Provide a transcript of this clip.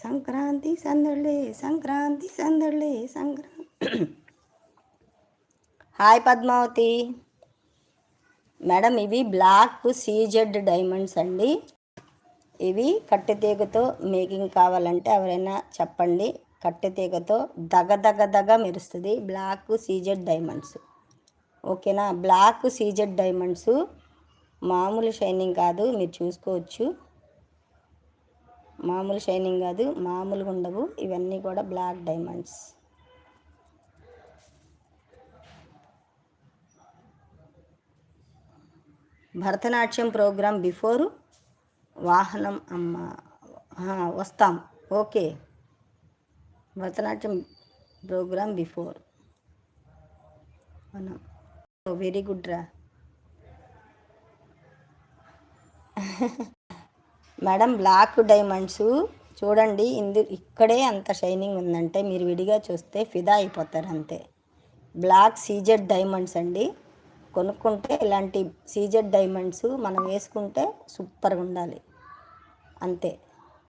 Sankranti సందళ్ళే Sankranti సందళ్ళే Sankranti. Hi Padmavati madam, ఇవి black CZ diamonds అండి. ఇవి కట్టెతీగతో మేకింగ్ కావాలంటే ఎవరైనా చెప్పండి. కట్టెతీగతో దగ మెరుస్తుంది. బ్లాక్ సీజెడ్ డైమండ్స్, ఓకేనా? బ్లాక్ సీజెడ్ డైమండ్స్ మామూలు షైనింగ్ కాదు, మీరు చూసుకోవచ్చు. మామూలు షైనింగ్ కాదు, మామూలుగా ఉండవు. ఇవన్నీ కూడా black diamonds. Bharatanatyam program before వాహనం అమ్మ వస్తాం. ఓకే, భరతనాట్యం ప్రోగ్రాం బిఫోర్ మనం. వెరీ గుడ్ రా మేడం. బ్లాక్ డైమండ్స్ చూడండి, ఇక్కడే అంత షైనింగ్ ఉందంటే మీరు విడిగా చూస్తే ఫిదా అయిపోతారు అంతే. బ్లాక్ సీజెడ్ డైమండ్స్ అండి. కొనుక్కుంటే ఇలాంటి సీజెడ్ డైమండ్స్ మనం వేసుకుంటే సూపర్గా ఉండాలి అంతే.